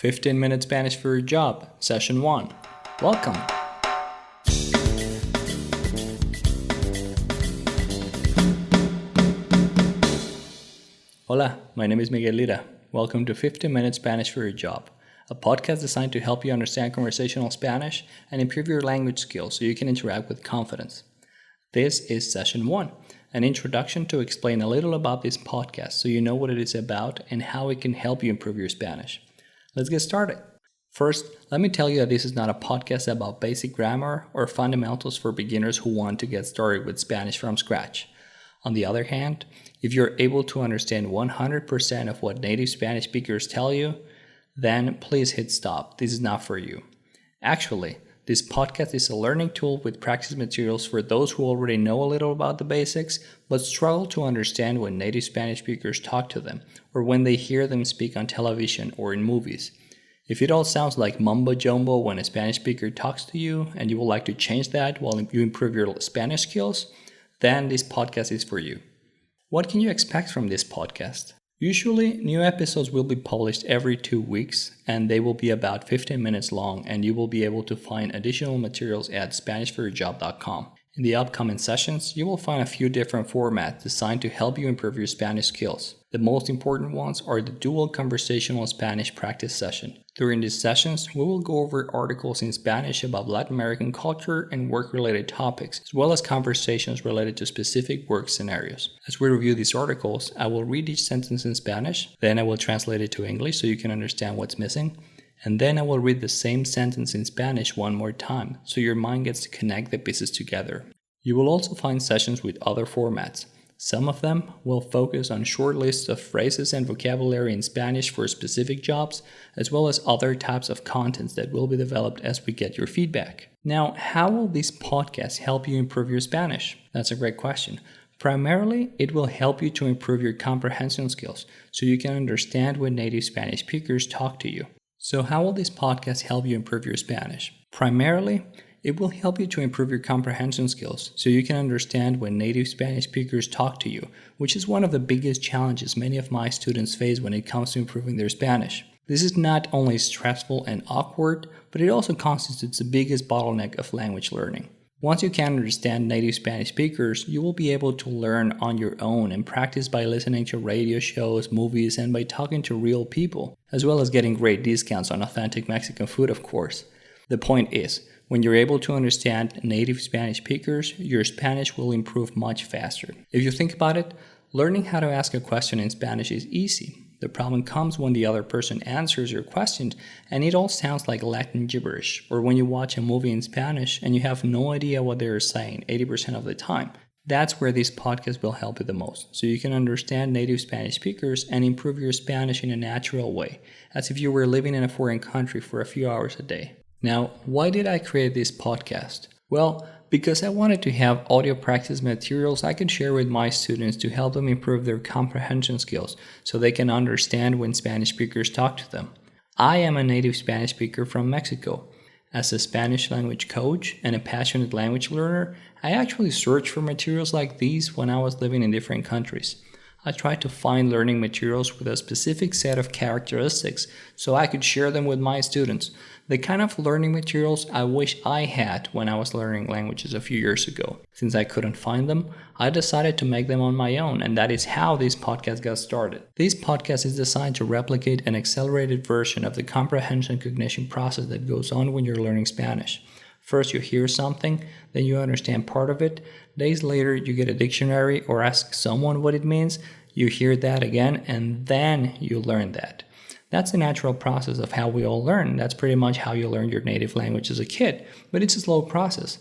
15-minute Spanish for your job, Session 1. Welcome! Hola, my name is Miguel Lira. Welcome to 15-minute Spanish for your job, a podcast designed to help you understand conversational Spanish and improve your language skills so you can interact with confidence. This is Session 1, an introduction to explain a little about this podcast so you know what it is about and how it can help you improve your Spanish. Let's get started. First, let me tell you that this is not a podcast about basic grammar or fundamentals for beginners who want to get started with Spanish from scratch. On the other hand, if you're able to understand 100% of what native Spanish speakers tell you, then please hit stop. This is not for you. Actually, this podcast is a learning tool with practice materials for those who already know a little about the basics but struggle to understand when native Spanish speakers talk to them or when they hear them speak on television or in movies. If it all sounds like mumbo-jumbo when a Spanish speaker talks to you and you would like to change that while you improve your Spanish skills, then this podcast is for you. What can you expect from this podcast? Usually, new episodes will be published every 2 weeks, and they will be about 15 minutes long, and you will be able to find additional materials at SpanishForYourJob.com. In the upcoming sessions, you will find a few different formats designed to help you improve your Spanish skills. The most important ones are the dual conversational Spanish practice session. During these sessions, we will go over articles in Spanish about Latin American culture and work-related topics, as well as conversations related to specific work scenarios. As we review these articles, I will read each sentence in Spanish, then I will translate it to English so you can understand what's missing, and then I will read the same sentence in Spanish one more time, so your mind gets to connect the pieces together. You will also find sessions with other formats. Some of them will focus on short lists of phrases and vocabulary in Spanish for specific jobs, as well as other types of contents that will be developed as we get your feedback. Now, how will these podcasts help you improve your Spanish? That's a great question. Primarily, it will help you to improve your comprehension skills, so you can understand when native Spanish speakers talk to you. So how will this podcast help you improve your Spanish? Primarily, it will help you to improve your comprehension skills so you can understand when native Spanish speakers talk to you, which is one of the biggest challenges many of my students face when it comes to improving their Spanish. This is not only stressful and awkward, but it also constitutes the biggest bottleneck of language learning. Once you can understand native Spanish speakers, you will be able to learn on your own and practice by listening to radio shows, movies, and by talking to real people, as well as getting great discounts on authentic Mexican food, of course. The point is, when you're able to understand native Spanish speakers, your Spanish will improve much faster. If you think about it, learning how to ask a question in Spanish is easy. The problem comes when the other person answers your question and it all sounds like Latin gibberish, or when you watch a movie in Spanish and you have no idea what they're saying 80% of the time. That's where this podcast will help you the most, so you can understand native Spanish speakers and improve your Spanish in a natural way, as if you were living in a foreign country for a few hours a day. Now, why did I create this podcast? Well, because I wanted to have audio practice materials I could share with my students to help them improve their comprehension skills so they can understand when Spanish speakers talk to them. I am a native Spanish speaker from Mexico. As a Spanish language coach and a passionate language learner, I actually searched for materials like these when I was living in different countries. I tried to find learning materials with a specific set of characteristics so I could share them with my students, the kind of learning materials I wish I had when I was learning languages a few years ago. Since I couldn't find them, I decided to make them on my own, and that is how this podcast got started. This podcast is designed to replicate an accelerated version of the comprehension cognition process that goes on when you're learning Spanish. First you hear something, then you understand part of it. Days later you get a dictionary or ask someone what it means. You hear that again and then you learn that. That's the natural process of how we all learn. That's pretty much how you learn your native language as a kid, but it's a slow process.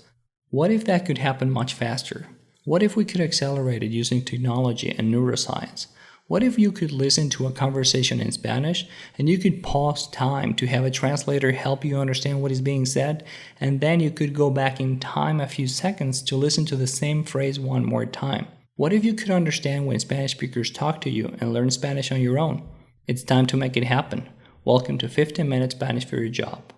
What if that could happen much faster? What if we could accelerate it using technology and neuroscience? What if you could listen to a conversation in Spanish and you could pause time to have a translator help you understand what is being said, and then you could go back in time a few seconds to listen to the same phrase one more time? What if you could understand when Spanish speakers talk to you and learn Spanish on your own? It's time to make it happen. Welcome to 15 Minute Spanish for Your Job.